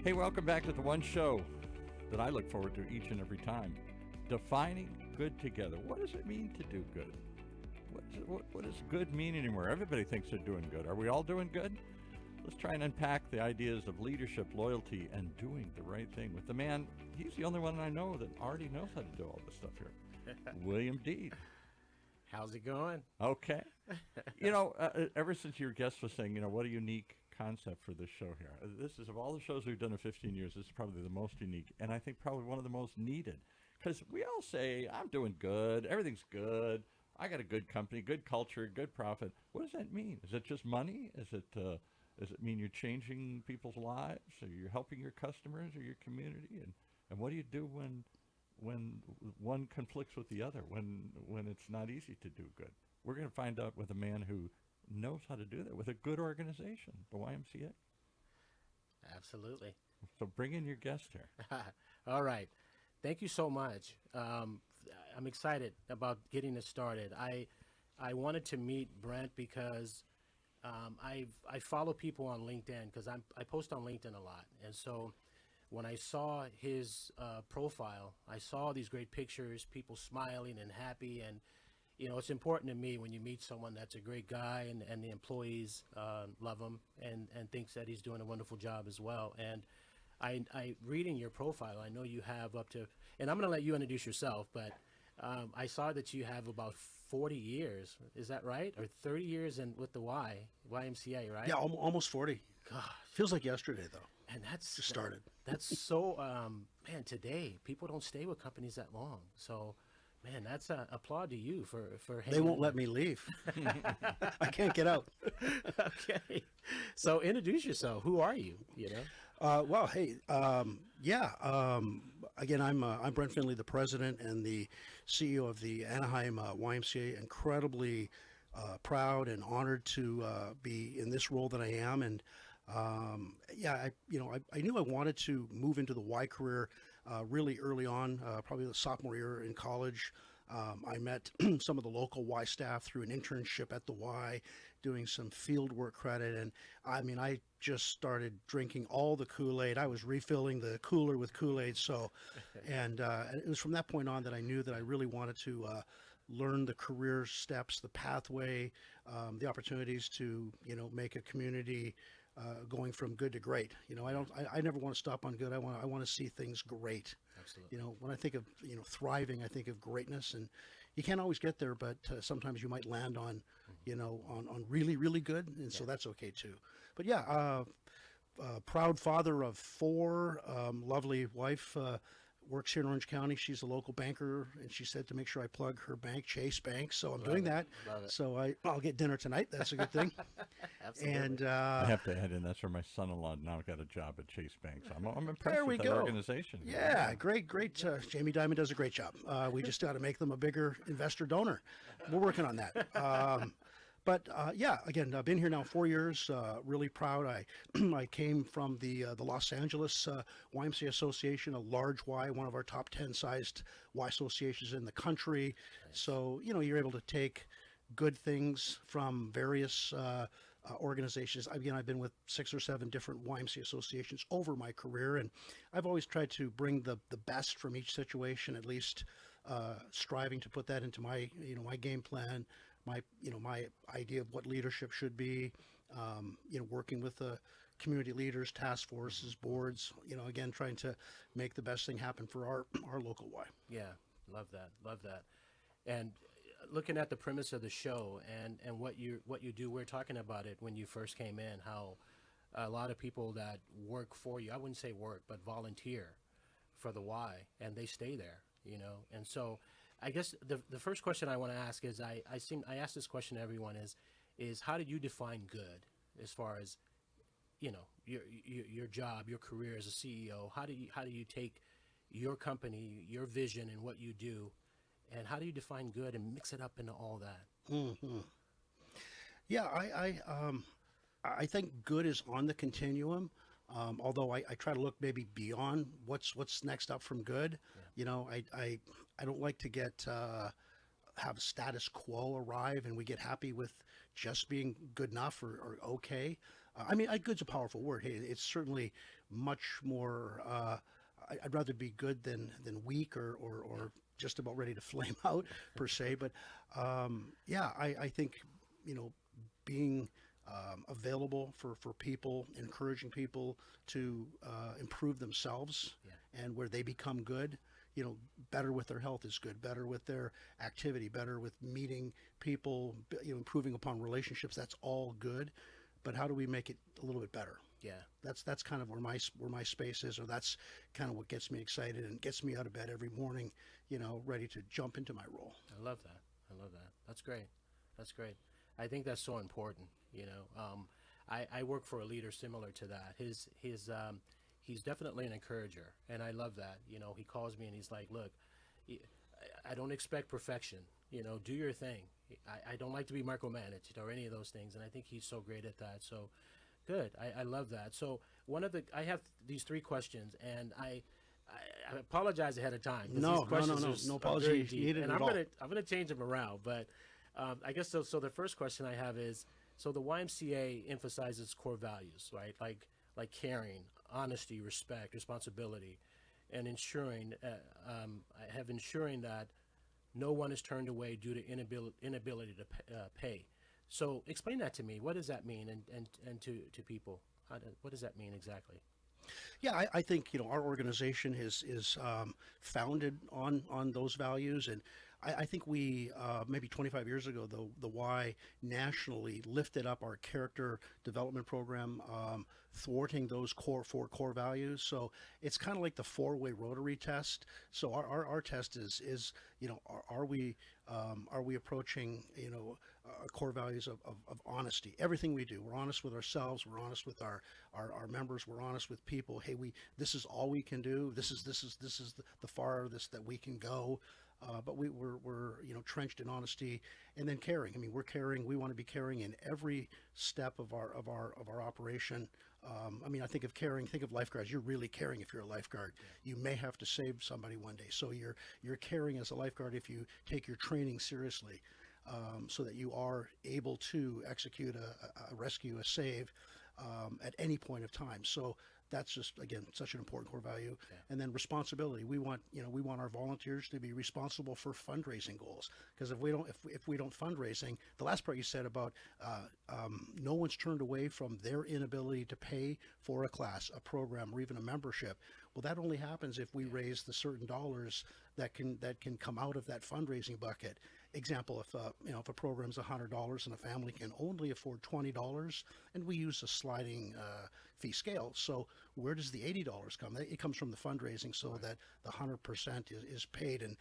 Hey, welcome back to the one show that I look forward to each and every time. Defining good together. What does it mean to do good? What does good mean anymore? Everybody thinks they're doing good. Are we all doing good? Let's try and unpack the ideas of leadership, loyalty, and doing the right thing with the man. He's the only one I know that already knows how to do all this stuff here. William Deed. How's it going? Okay. Ever since your guest was saying, what a unique concept for this show here. This is, of all the shows we've done in 15 years, this is probably the most unique, and I think probably one of the most needed. Because we all say, I'm doing good, everything's good, I got a good company, good culture, good profit. What does that mean? Is it just money? Does it mean you're changing people's lives, or you're helping your customers or your community? And what do you do when one conflicts with the other, when it's not easy to do good? We're going to find out with a man who knows how to do that with a good organization, the YMCA. Absolutely. So bring in your guest here. All right. Thank you so much. I'm excited about getting this started. I wanted to meet Brent because I follow people on LinkedIn because I post on LinkedIn a lot. And so when I saw his profile, I saw these great pictures, people smiling and happy. And it's important to me when you meet someone that's a great guy and the employees love him and thinks that he's doing a wonderful job as well. And I reading your profile, I know you have up to, and I'm going to let you introduce yourself, but I saw that you have about 40 years. Is that right? Or 30 years with the YMCA, right? Yeah, almost 40. Gosh. Feels like yesterday, though. And that's just started. That's so, man, today, people don't stay with companies that long. So, man, that's a applaud to you for They won't let me leave. I can't get out. Okay. So introduce yourself. Who are you? Well, hey, again, I'm Brent Finlay, the president and the CEO of the Anaheim YMCA. Incredibly proud and honored to be in this role that I am. And I knew I wanted to move into the Y career really early on, probably the sophomore year in college. I met some of the local Y staff through an internship at the Y, doing some field work credit. And I just started drinking all the Kool-Aid. I was refilling the cooler with Kool-Aid. And it was from that point on that I knew that I really wanted to learn the career steps, the pathway, the opportunities to, make a community going from good to great. I never want to stop on good. I want to see things great. Absolutely. When I think of, thriving, I think of greatness, and you can't always get there, but sometimes you might land on, on really, really good. And so that's okay too. But proud father of 4, lovely wife, works here in Orange County. She's a local banker, and she said to make sure I plug her bank, Chase Bank. So I'm doing that. Love it. So I'll get dinner tonight. That's a good thing. Absolutely. And I have to add in, that's where my son-in-law now got a job at Chase Bank. So I'm impressed there we with that go. organization. Yeah, great. Jamie Dimon does a great job. We just got to make them a bigger investor donor. We're working on that. But again, I've been here now 4 years. Really proud. I came from the Los Angeles YMCA Association, a large Y, one of our top 10 sized Y associations in the country. Nice. So you're able to take good things from various organizations. Again, I've been with 6 or 7 different YMCA associations over my career, and I've always tried to bring the best from each situation, at least striving to put that into my my game plan, my idea of what leadership should be, working with the community leaders, task forces, boards, again, trying to make the best thing happen for our local Y. Yeah, love that. And looking at the premise of the show and what you do, we were talking about it when you first came in, how a lot of people that work for you, I wouldn't say work, but volunteer for the Y, and they stay there, And so I guess the first question I want to ask is, I ask this question to everyone is how do you define good as far as, your job, your career as a CEO? How do you take your company, your vision and what you do, and how do you define good and mix it up into all that? Mm-hmm. Yeah, I think good is on the continuum. Although I try to look maybe beyond what's next up from good. Yeah. I don't like to get have status quo arrive and we get happy with just being good enough or okay. I mean, good's a powerful word. Hey, it's certainly much more. I'd rather be good than weak or just about ready to flame out per se. But yeah, I think being available for people, encouraging people to improve themselves, and where they become good. Better with their health is good, better with their activity, better with meeting people, improving upon relationships. That's all good. But how do we make it a little bit better? Yeah. That's kind of where my space is, or that's kind of what gets me excited and gets me out of bed every morning, ready to jump into my role. I love that. That's great. That's great. I think that's so important. I work for a leader similar to that. He's definitely an encourager, and I love that. He calls me and he's like, look, I don't expect perfection. Do your thing. I don't like to be micromanaged or any of those things, and I think he's so great at that. So good. I love that. So I have these 3 questions, and I apologize ahead of time. No apology needed and at all. I'm gonna change them around, but I guess so. So the first question I have is, so the YMCA emphasizes core values, right? Like caring, honesty, respect, responsibility, and ensuring that no one is turned away due to inability to pay. So explain that to me. What does that mean, and to people? What does that mean exactly? Yeah, I think our organization is founded on those values, and I think we maybe 25 years ago the Y nationally lifted up our character development program, thwarting those 4 core values. So it's kind of like the 4-way Rotary test. So our test is are we approaching core values of honesty. Everything we do, we're honest with ourselves, we're honest with our members, we're honest with people. Hey, this is all we can do. This is the farthest that we can go. But we're trenched in honesty, and then caring. I mean, we're caring. We want to be caring in every step of our operation. I mean, I think of caring. Think of lifeguards. You're really caring if you're a lifeguard. You may have to save somebody one day, so you're caring as a lifeguard if you take your training seriously, so that you are able to execute a rescue, a save, at any point of time. So that's just, again, such an important core value. Yeah. And then responsibility. We want our volunteers to be responsible for fundraising goals. Because if we don't fundraising, the last part you said about no one's turned away from their inability to pay for a class, a program, or even a membership. Well, that only happens if we raise the certain dollars that can come out of that fundraising bucket. Example, if a program's $100 and a family can only afford $20, and we use a sliding fee scale. So where does the $80 come? It comes from the fundraising, so that the 100% is paid, and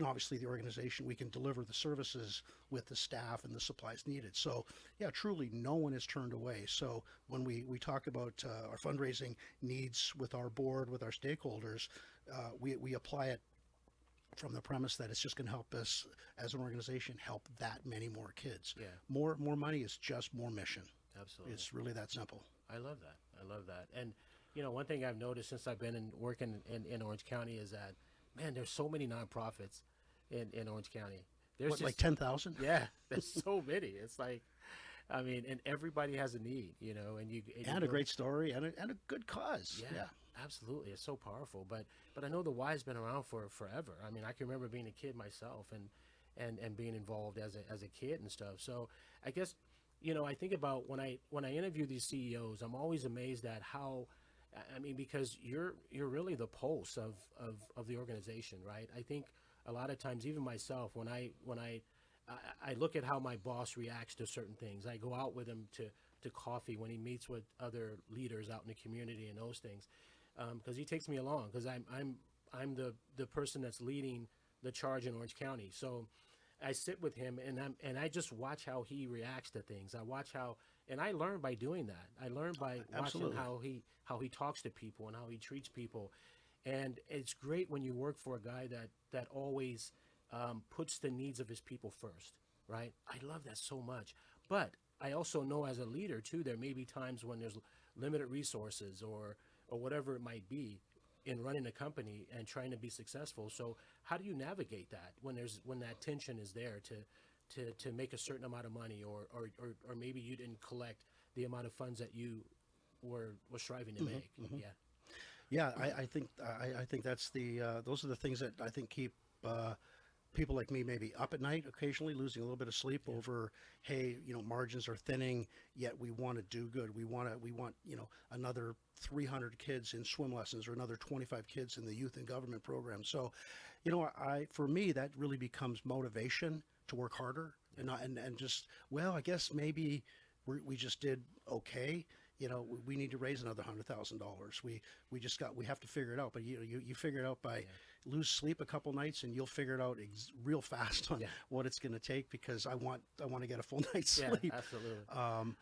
obviously the organization, we can deliver the services with the staff and the supplies needed. So yeah, truly no one is turned away. So when we talk about our fundraising needs with our board, with our stakeholders, we apply it from the premise that it's just going to help us as an organization help that many more kids. Yeah. More money is just more mission. Absolutely. It's really that simple. I love that. And one thing I've noticed since I've been working in Orange County is that, man, there's so many nonprofits in Orange County. There's like 10,000? Yeah, there's so many. It's like, I mean, and everybody has a need, and a great story and a good cause. Yeah. Absolutely, it's so powerful. But I know the Y's been around for forever. I mean, I can remember being a kid myself and being involved as a kid and stuff. So I guess I think about when I interview these CEOs, I'm always amazed at how, I mean, because you're really the pulse of the organization, right? I think a lot of times, even myself, when I look at how my boss reacts to certain things, I go out with him to coffee when he meets with other leaders out in the community and those things. Because he takes me along, because I'm the person that's leading the charge in Orange County. So I sit with him and I just watch how he reacts to things. I watch and I learn by doing that. I learn by Absolutely. watching how he talks to people and how he treats people. And it's great when you work for a guy that always puts the needs of his people first, right? I love that so much. But I also know as a leader too, there may be times when there's limited resources or whatever it might be. in running a company and trying to be successful. So how do you navigate that when that tension is there to make a certain amount of money, or maybe you didn't collect the amount of funds that you were striving to make? Yeah. Yeah, I think that's those are the things that I think keep people like me maybe up at night occasionally, losing a little bit of sleep over, hey, margins are thinning, yet we want to do good. We want another 300 kids in swim lessons, or another 25 kids in the youth and government program. So, for me, that really becomes motivation to work harder, and just, well, I guess maybe we just did okay. We need to raise another $100,000. We have to figure it out. But you figure it out by lose sleep a couple nights, and you'll figure it out real fast on what it's going to take, because I want to get a full night's sleep. Yeah, absolutely.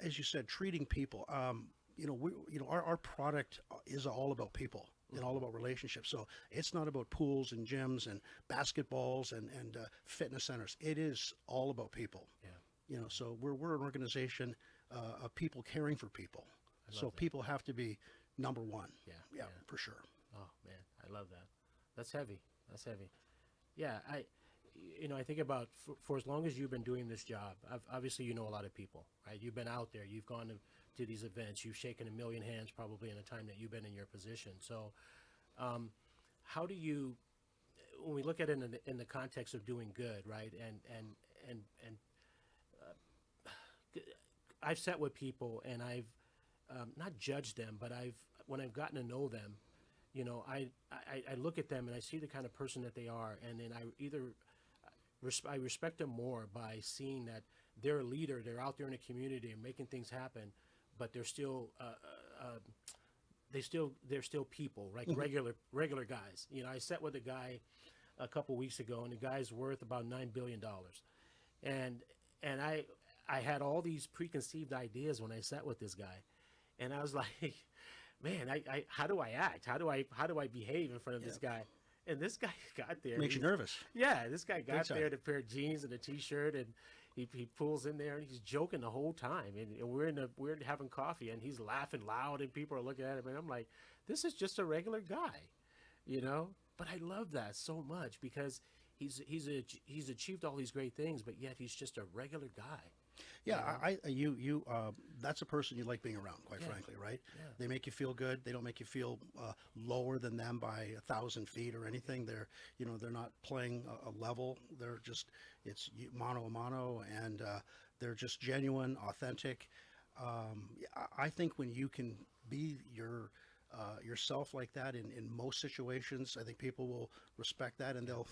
As you said, treating people. Our product is all about people and all about relationships. So it's not about pools and gyms and basketballs and fitness centers. It is all about people. Yeah. So we're an organization of people caring for people. So people have to be number one. Yeah, for sure. Oh man, I love that. That's heavy. Yeah, I think about for as long as you've been doing this job, obviously a lot of people, right? You've been out there, you've gone to these events, you've shaken a million hands probably in the time that you've been in your position. So, how do you, when we look at it in the context of doing good, right? And I've sat with people, and I've not judged them, but when I've gotten to know them, I look at them and I see the kind of person that they are, and then I respect them more by seeing that they're a leader, they're out there in the community and making things happen, but they're still they're still people, like regular guys. I sat with a guy a couple weeks ago, and the guy's worth about $9 billion, and I had all these preconceived ideas when I sat with this guy, and I was like, man, how do I act? How do I behave in front of this guy? And this guy got there. Makes you nervous. Yeah, this guy got there in a pair of jeans and a t-shirt, and he pulls in there and he's joking the whole time. And we're having coffee, and he's laughing loud, and people are looking at him, and I'm like, this is just a regular guy, But I love that so much, because he's achieved all these great things, but yet he's just a regular guy. Yeah, that's a person you like being around, quite frankly, right? Yeah. They make you feel good. They don't make you feel lower than them by 1,000 feet or anything. They're not playing a level. It's mano a mano, and they're just genuine, authentic. I think when you can be yourself like that in most situations, I think people will respect that, and they'll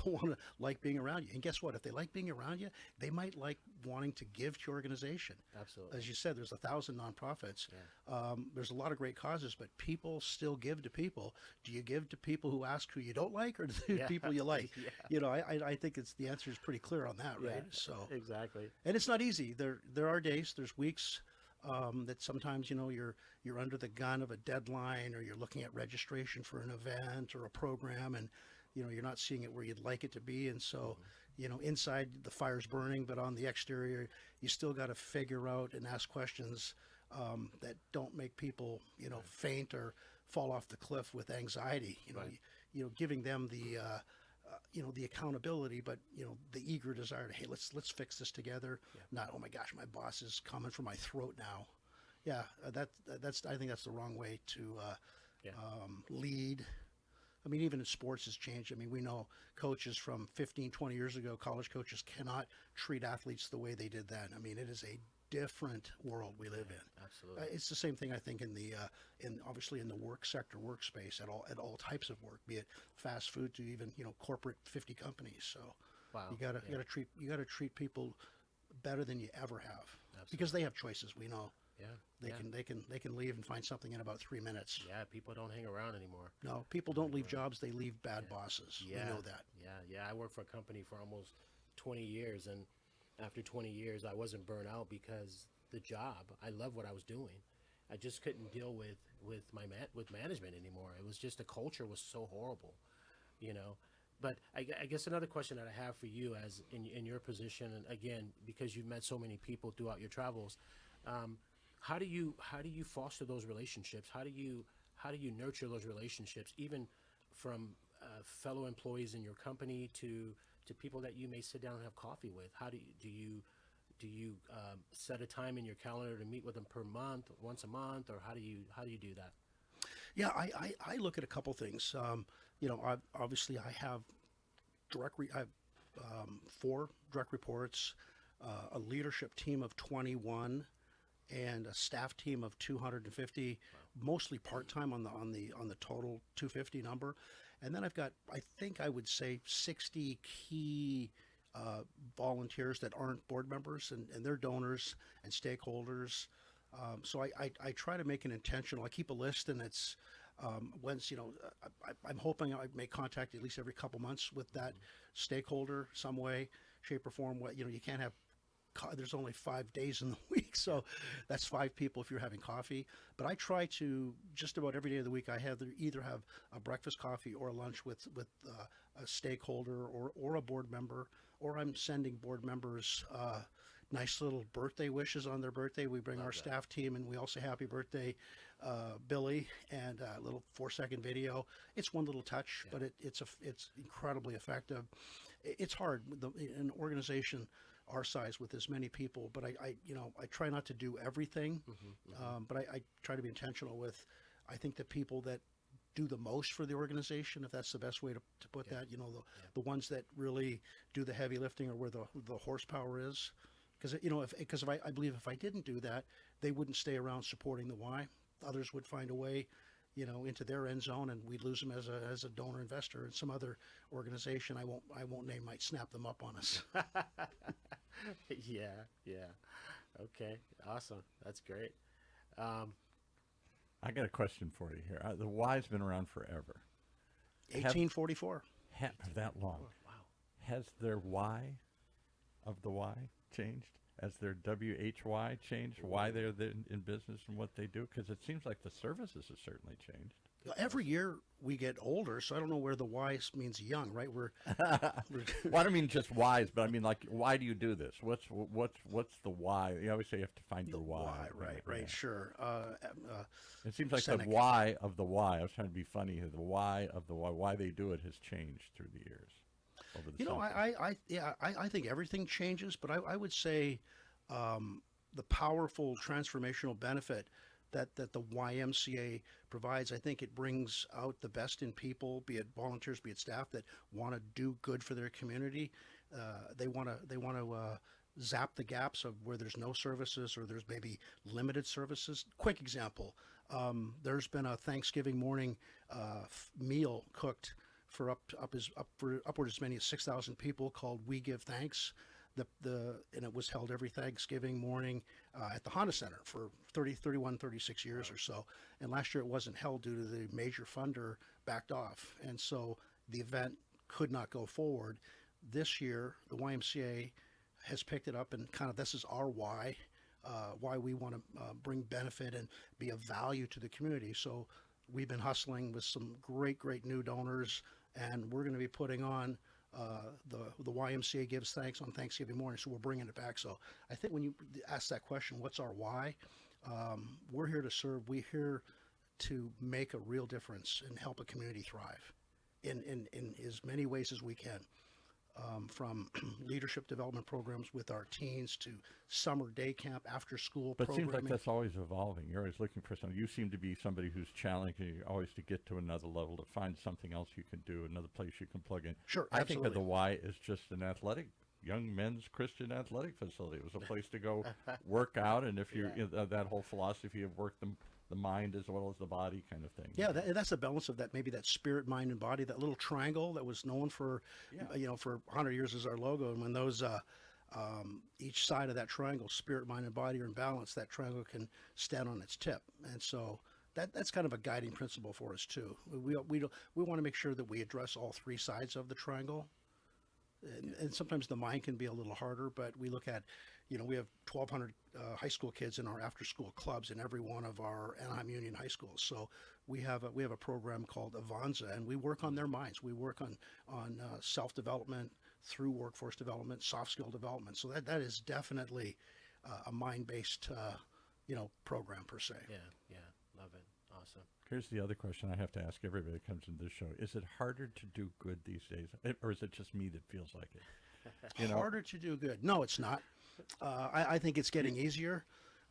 want to like being around you. And guess what? If they like being around you, they might like wanting to give to your organization. Absolutely. As you said, there's 1,000 nonprofits. Yeah. There's a lot of great causes, but people still give to people. Do you give to people who ask who you don't like, or to the people you like? I think the answer is pretty clear on that, right? So exactly. And it's not easy. There are days, there's weeks that sometimes you're under the gun of a deadline, or you're looking at registration for an event or a program, and you're not seeing it where you'd like it to be, and so inside the fire's burning, but on the exterior you still got to figure out and ask questions that don't make people faint or fall off the cliff with anxiety. Giving them the accountability, but the eager desire to, hey, let's fix this together. Not, oh my gosh, my boss is coming for my throat now. I think that's the wrong way to lead. I mean, even in sports has changed. I mean, we know coaches from 15, 20 years ago, college coaches cannot treat athletes the way they did then. I mean, it is a different world we live in. Absolutely. It's the same thing, I think, obviously in the work sector, workspace, at all types of work, be it fast food to even corporate 50 companies. So wow. you gotta treat people better than you ever have. Absolutely. Because they have choices. We know. Yeah. They can leave and find something in about 3 minutes. Yeah, people don't hang around anymore. No, people don't leave jobs, they leave bad bosses. Yeah. We know that. Yeah. I worked for a company for almost 20 years, and after 20 years, I wasn't burnt out because the job, I love what I was doing. I just couldn't deal with management anymore. It was just, the culture was so horrible, But I guess another question that I have for you, as in your position, and again, because you've met so many people throughout your travels, how do you foster those relationships? How how do you nurture those relationships, even from fellow employees in your company to people that you may sit down and have coffee with? How do you set a time in your calendar to meet with them per month, once a month, or how do you do that? Yeah, I look at a couple things. Obviously I have I have 4 direct reports, a leadership team of 21, and a staff team of 250, mostly part-time on the total 250 number. And then I've got, I think I would say 60 key volunteers that aren't board members, and they're donors and stakeholders. So I try to make an intentional, I keep a list, and it's once, I'm hoping I make contact at least every couple months with that stakeholder some way, shape or form. You can't have, there's only 5 days in the week, so that's 5 people if you're having coffee. But I try to, just about every day of the week, I either have a breakfast coffee or a lunch with a stakeholder or a board member, or I'm sending board members nice little birthday wishes on their birthday. We bring our staff team, and we all say happy birthday, Billy, and a little 4-second video. It's one little touch, but it's incredibly effective. It's hard with an organization our size with as many people, but I try not to do everything, but I try to be intentional with, I think, the people that do the most for the organization, if that's the best way to put that, the ones that really do the heavy lifting, or where the horsepower is. Because I believe if I didn't do that, they wouldn't stay around supporting the Y. Others would find a way, into their end zone, and we'd lose them as a donor investor, and some other organization I won't name might snap them up on us. Yeah. Okay, awesome. That's great. I got a question for you here. The Y's been around forever. 1844. That long. Oh, wow. Has their Y of the Y changed? Has their WHY changed? Why they're in business and what they do? Because it seems like the services have certainly changed. Every year we get older, so I don't know where the Y means young, right? We're Well, I don't mean just whys, but I mean, like, why do you do this? What's the why? You always say you have to find your why. Right, sure. It seems like Seneca. the why of the why. I was trying to be funny here. The why of the why they do it has changed through the years. Over the centuries. I think everything changes, but I would say the powerful transformational benefit that the YMCA provides, I think it brings out the best in people, be it volunteers, be it staff, that want to do good for their community. They want to zap the gaps of where there's no services, or there's maybe limited services. Quick example: there's been a Thanksgiving morning meal cooked for upward as many as 6,000 people, called We Give Thanks. And it was held every Thanksgiving morning at the Honda Center for 36 years or so. And last year it wasn't held due to the major funder backed off. And so the event could not go forward. This year, the YMCA has picked it up, and kind of this is our why we want to bring benefit and be of value to the community. So we've been hustling with some great new donors, and we're going to be putting on the YMCA Gives Thanks on Thanksgiving morning, so we're bringing it back. So I think when you ask that question, what's our why? We're here to serve. We're here to make a real difference and help a community thrive in as many ways as we can. From leadership development programs with our teens, to summer day camp, after school But it programming. seems like that's always evolving. You're always looking for something. You seem to be somebody who's challenging you always to get to another level, to find something else you can do, another place you can plug in. Sure, I think of the absolutely. Y as just an young men's Christian athletic facility. It was a place to go work out, and if you're that whole philosophy of work the mind as well as the body kind of thing. Yeah, that's the balance of that, maybe that spirit, mind, and body, that little triangle that was known for, for 100 years as our logo. And when those, each side of that triangle, spirit, mind, and body, are in balance, that triangle can stand on its tip. And so that's kind of a guiding principle for us too. We want to make sure that we address all 3 sides of the triangle. And sometimes the mind can be a little harder, but we look at, we have 1,200 high school kids in our after-school clubs in every one of our Anaheim Union high schools. So we have a program called Avanza, and we work on their minds. We work on self-development through workforce development, soft skill development. So that is definitely a mind-based, program per se. Yeah, love it. Awesome. Here's the other question I have to ask everybody that comes into this show. Is it harder to do good these days? Or is it just me that feels like it? You know, Harder to do good. No, it's not. I think it's getting easier.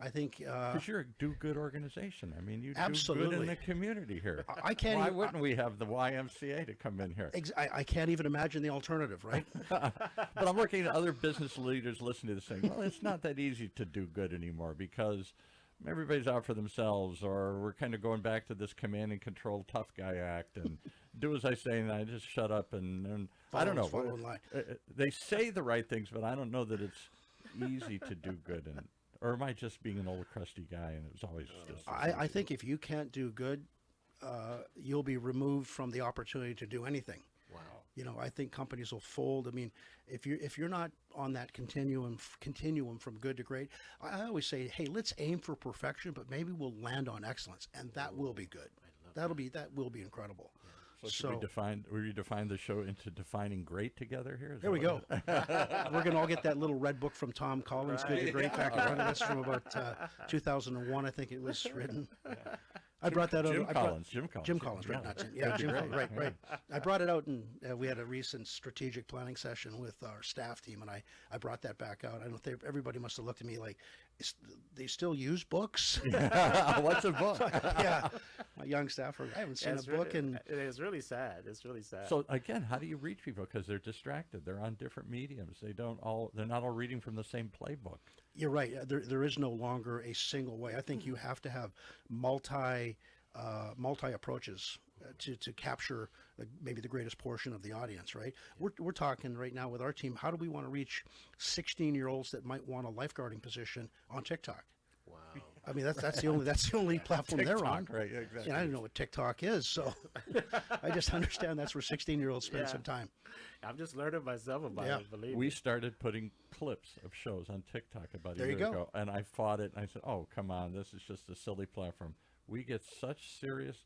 I think because you're a do-good organization. I mean, you do good Absolutely. in the community here. I can't Why even- wouldn't we have the YMCA to come in here? I can't even imagine the alternative, right? But I'm looking at other business leaders listening to this saying, well, it's not that easy to do good anymore because everybody's out for themselves, or we're kind of going back to this command and control tough guy act and do as I say and I just shut up and I don't know. Follow in line. They say the right things, but I don't know that it's easy to do good. Or am I just being an old crusty guy and it was always just I think if you can't do good, you'll be removed from the opportunity to do anything. Wow. You know, I think companies will fold. I mean, if you're not on that continuum from good to great, I always say, hey, let's aim for perfection, but maybe we'll land on excellence, and that will be good. That will be incredible. So we define the show into defining great together here? Is There that we what go. We're going to all get that little red book from Tom Collins, Good to Great, back in front of us from about 2001, I think it was written. I brought that Jim out. Collins. Jim Collins, right? Not Jim. Yeah, Jim Collins, right. I brought it out, and we had a recent strategic planning session with our staff team, and I brought that back out. I don't think everybody must have looked at me like, they still use books? What's a book? Yeah, my young staff I haven't seen a book in. It's really sad. It's really sad. So again, how do you reach people? Because they're distracted. They're on different mediums. They're not all reading from the same playbook. You're right. There is no longer a single way. I think you have to have multi approaches to capture maybe the greatest portion of the audience. Right. We're talking right now with our team. How do we want to reach 16-year-olds that might want a lifeguarding position on TikTok? wow. I mean, that's the only platform they're on. TikTok, right? Yeah, exactly. And I don't know what TikTok is, so I just understand that's where 16-year-olds spend Yeah. some time. I'm just learning myself about Yeah. it. Believe We me. started putting clips of shows on TikTok about There a you year go. ago, and I fought it. And I said, "Oh, come on, this is just a silly platform." We get such serious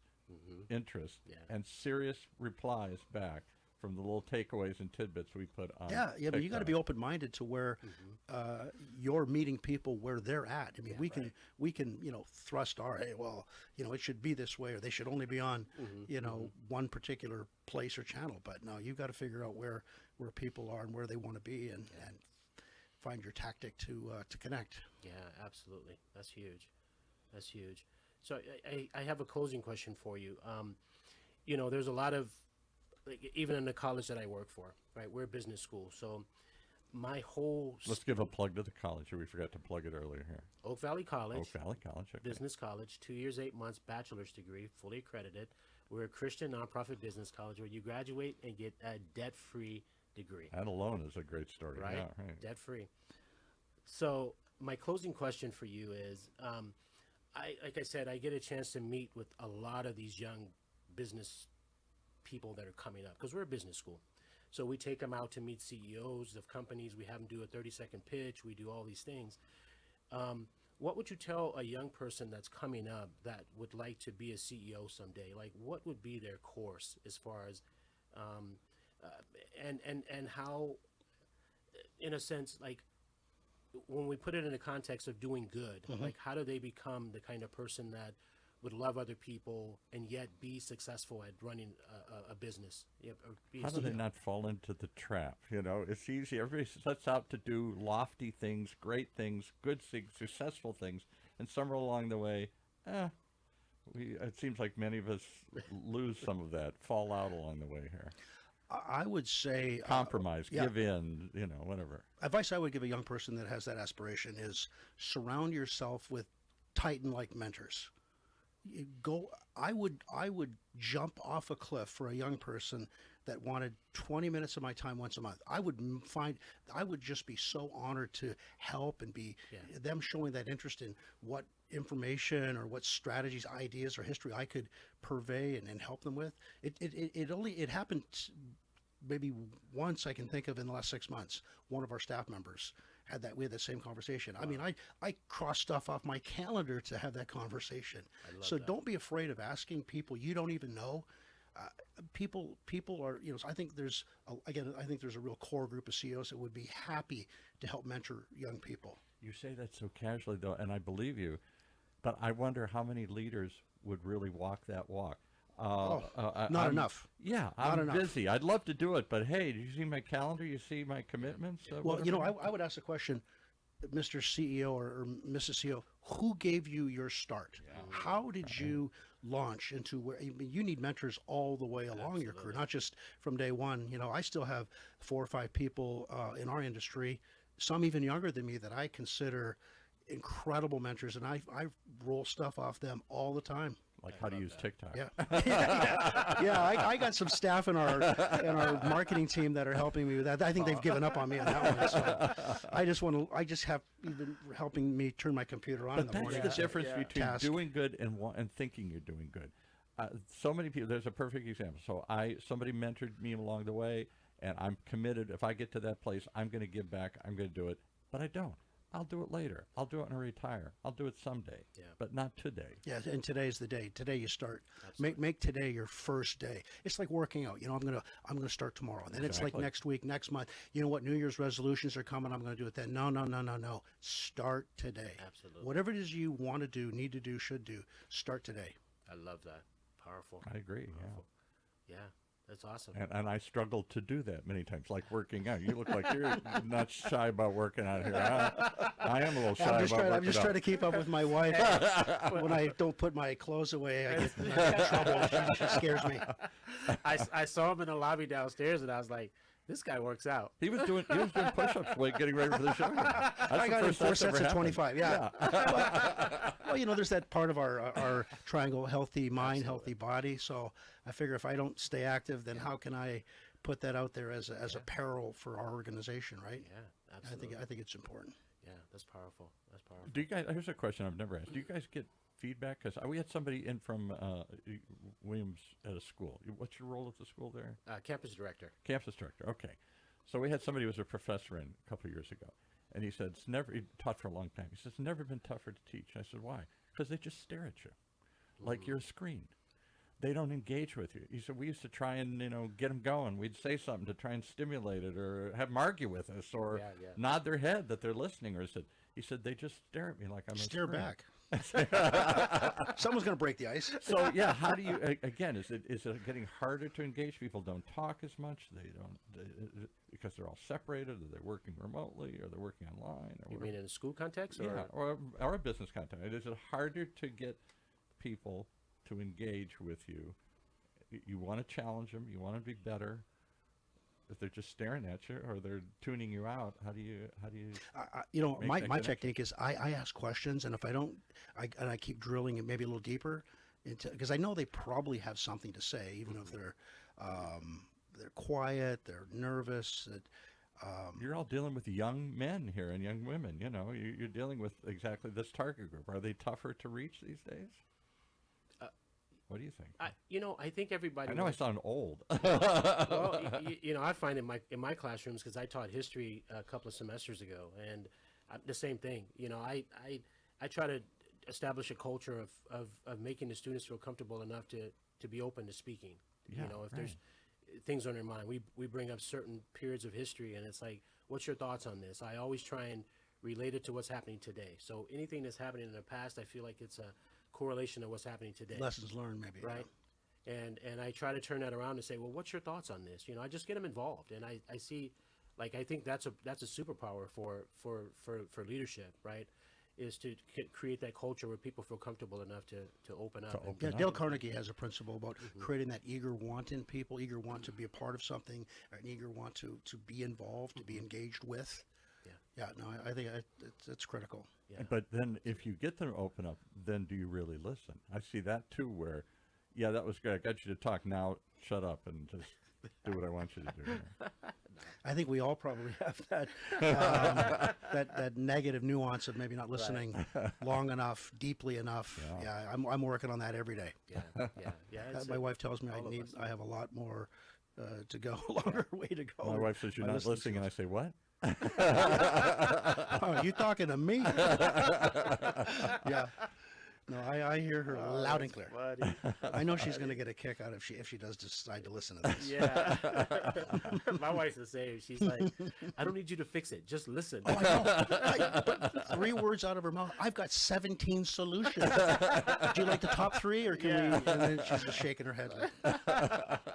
interest Yeah. and serious replies back from the little takeaways and tidbits we put on. Yeah, but you got to be TikTok. open-minded to where you're meeting people where they're at. I mean, we can thrust our, hey, well, it should be this way, or they should only be on one particular place or channel. But no, you've got to figure out where people are and where they want to be, and find your tactic to connect. Yeah, absolutely. That's huge. That's huge. So I have a closing question for you. There's a lot of, like, even in the college that I work for, right? We're a business school. So my whole Let's give a plug to the college. We forgot to plug it earlier here. Oak Valley College, Oak Valley College. Okay. business college, 2 years, 8 months, bachelor's degree, fully accredited. We're a Christian nonprofit business college where you graduate and get a debt-free degree. That alone is a great story. Right? Yeah, right. Debt free. So my closing question for you is, like I said, I get a chance to meet with a lot of these young business people that are coming up because we're a business school. So we take them out to meet CEOs of companies. We have them do a 30-second pitch. We do all these things. What would you tell a young person that's coming up that would like to be a CEO someday? Like, what would be their course as far as, and how, in a sense, like, when we put it in the context of doing good, like, how do they become the kind of person that would love other people and yet be successful at running a business? Or be How do they not fall into the trap? It's easy. Everybody sets out to do lofty things, great things, good things, successful things, and somewhere along the way, it seems like many of us lose some of that, fall out along the way here. I would say Compromise, yeah. give in, whatever. advice I would give a young person that has that aspiration is surround yourself with Titan-like mentors. I would jump off a cliff for a young person that wanted 20 minutes of my time once a month. I would just be so honored to help and be them showing that interest in what information or what strategies, ideas, or history I could purvey and help them with. It happened maybe once I can think of in the last 6 months. One of our staff members we had that same conversation. Wow. I mean, I crossed stuff off my calendar to have that conversation. So don't be afraid of asking people you don't even know. People are, I think there's a real core group of CEOs that would be happy to help mentor young people. You say that so casually, though, and I believe you, but I wonder how many leaders would really walk that walk. Not enough. Yeah, Not I'm enough. busy. I'd love to do it, but hey, do you see my calendar? You see my commitments? Well, you know, whatever? I would ask the question, Mr. CEO or Mrs. CEO, who gave you your start? How did you launch into where I mean, you need mentors all the way along your career, not just from day one. You know, I still have 4 or 5 people in our industry, some even younger than me, that I consider incredible mentors, and I roll stuff off them all the time. Like how to use TikTok. Yeah, I got some staff in our marketing team that are helping me with that. I think they've given up on me on that one. So I just have even helping me turn my computer on in But the that's morning. the difference between Task. doing good and thinking you're doing good. So many people. There's a perfect example. So somebody mentored me along the way, and I'm committed. If I get to that place, I'm going to give back. I'm going to do it. But I don't. I'll do it later. I'll do it when I retire. I'll do it someday. Yeah. But not today. Yeah, and today's the day. Today you start. Make today your first day. It's like working out. You know, I'm gonna start tomorrow. And then it's like Exactly. next week, next month. You know what? New Year's resolutions are coming. I'm gonna do it then. No. Start today. Absolutely. Whatever it is you want to do, need to do, should do, start today. I love that. Powerful. I agree. Yeah. Yeah, that's awesome. And I struggle to do that many times, like working out. You look like you're not shy about working out here. I am a little shy I'm just trying to keep up with my wife. When I don't put my clothes away, I get in trouble. She scares me. I saw him in the lobby downstairs, and I was like, "This guy works out." He was doing push-ups, like getting ready for the show. That's I the got in first 4 that's sets ever of happened. 25. Yeah. Well, you know, there's that part of our triangle: healthy mind, healthy body. So I figure if I don't stay active, then how can I put that out there as a peril for our organization, right? Yeah, absolutely. I think it's important. Yeah, that's powerful. That's powerful. Do you guys? Here's a question I've never asked. Do you guys get feedback? Because we had somebody in from Williams at a school. What's your role at the school there? Campus director. Campus director. Okay. So we had somebody who was a professor in a couple of years ago, and he said it's never. He taught for a long time. He says it's never been tougher to teach. I said why? Because they just stare at you, like you're a screen. They don't engage with you. He said we used to try and get them going. We'd say something to try and stimulate it, or have them argue with us, or Yeah. nod their head that they're listening. Or he said they just stare at me like I'm Stare a screen. back. Someone's going to break the ice. So yeah, how do you again? Is it getting harder to engage? People don't talk as much. They don't because they're all separated, or they're working remotely, or they're working online. Or You whatever. mean in a school context? Or? Yeah, or a business context. Is it harder to get people to engage with you? You want to challenge them. You want to be better. If they're just staring at you or they're tuning you out, how do you? Make My that my connection. technique is I ask questions, and if I don't, I keep drilling it maybe a little deeper, because I know they probably have something to say, even if they're quiet, they're nervous. You're all dealing with young men here and young women. You're dealing with exactly this target group. Are they tougher to reach these days? What do you think? I think everybody. I know I sound old. Well, I find in my classrooms, because I taught history a couple of semesters ago, and the same thing. I try to establish a culture of making the students feel comfortable enough to be open to speaking. Yeah, If there's things on their mind, we bring up certain periods of history, and it's like, what's your thoughts on this? I always try and relate it to what's happening today. So anything that's happening in the past, I feel like it's a correlation of what's happening today. Lessons learned, maybe. Right. And I try to turn that around and say, well, what's your thoughts on this? I just get them involved, and I see, like, I think that's a superpower for leadership, right? Is to create that culture where people feel comfortable enough to open up. Yeah, Dale Carnegie has a principle about creating that eager want in people, eager want to be a part of something, or an eager want to be involved, to be engaged with. Yeah, no, I think it's critical. Yeah. But then if you get them to open up, then do you really listen? I see that too, where, yeah, that was good. I got you to talk. Now shut up and just do what I want you to do here. I think we all probably have that that negative nuance of maybe not listening long enough, deeply enough. Yeah. Yeah, I'm working on that every day. Yeah. It's My wife tells me all of us. I have a lot more to go, a longer way to go. My wife says you're My not listening, and I say, what? Oh, you talking to me? Yeah. No, I hear her loud and clear. Funny. I know she's going to get a kick out if she does decide to listen to this. Yeah. My wife's the same. She's like, I don't need you to fix it. Just listen. Oh, I know. 3 words out of her mouth. I've got 17 solutions. Do you like the top 3, or can we? And then she's just shaking her head. Like,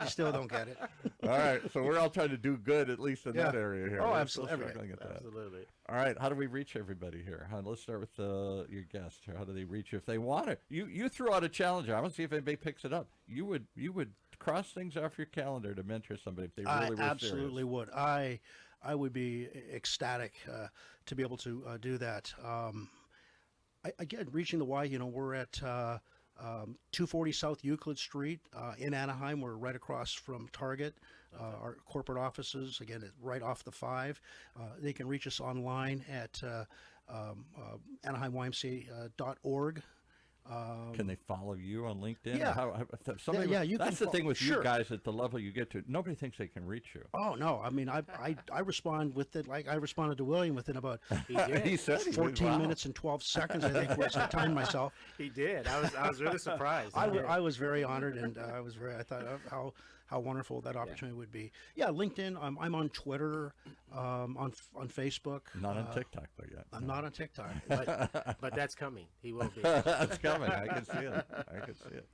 you still don't get it. All right, so we're all trying to do good, at least in that Yeah. area here. Oh, We're absolutely. still struggling at that. Absolutely. All right, how do we reach everybody here? Let's start with your guest here. How do they reach you if they want it? You threw out a challenge. I want to see if anybody picks it up. You would cross things off your calendar to mentor somebody if they really were I absolutely serious. would. I would be ecstatic to be able to do that. Again, reaching the Y, we're at 240 South Euclid Street in Anaheim. We're right across from Target. Our corporate offices, again, right off the 5. They can reach us online at AnaheimYMCA.org. Can they follow you on LinkedIn? Yeah. Yeah, you that's can the thing with you sure. guys at the level you get to. Nobody thinks they can reach you. Oh no! I mean, I respond with it like I responded to William within about He said he did. 14 Wow. minutes and 12 seconds. I think was I timed myself. He did. I was really surprised. I was very honored, and I thought of how wonderful that opportunity would be. Yeah, LinkedIn. I'm on Twitter, on Facebook. Not on TikTok though yet. I'm not on TikTok. but that's coming. He will be. That's coming. I can see it. I can see it.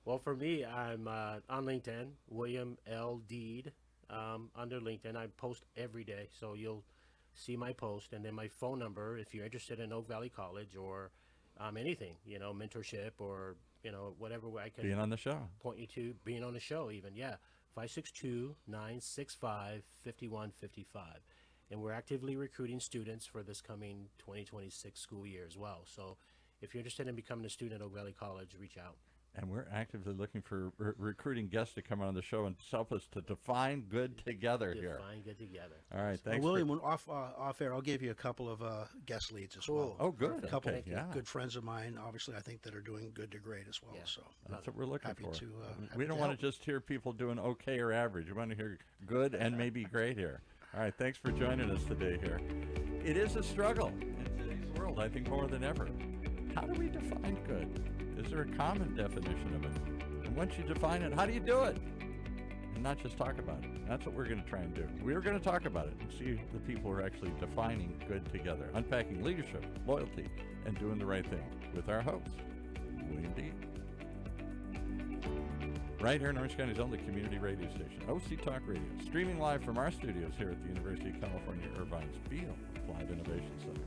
Well, for me, I'm on LinkedIn, William L. Deed. Under LinkedIn, I post every day, so you'll see my post. And then my phone number, if you're interested in Oak Valley College or anything, mentorship or, whatever I can Being on the show. point you to, being on the show even, yeah. 562-965-5155. And we're actively recruiting students for this coming 2026 school year as well. So if you're interested in becoming a student at Oak Valley College, reach out. And we're actively looking for recruiting guests to come on the show and help us to define good together here. Define good together. All right, thanks. William, when off air, I'll give you a couple of guest leads as well. Oh, good. A couple Okay, yeah. good friends of mine, obviously, I think that are doing good to great as well. Yeah. So That's what we're looking happy for. to, We happy don't to want help. to just hear people doing okay or average. We want to hear good and maybe great here. All right, thanks for joining us today here. It is a struggle in today's world, I think more than ever. How do we define good? Is there a common definition of it? And once you define it, how do you do it? And not just talk about it. That's what we're going to try and do. We're going to talk about it and see the people who are actually defining good together, unpacking leadership, loyalty, and doing the right thing with our host, William Dean. Right here in Orange County's only community radio station, OC Talk Radio, streaming live from our studios here at the University of California, Irvine's Field Applied Innovation Center.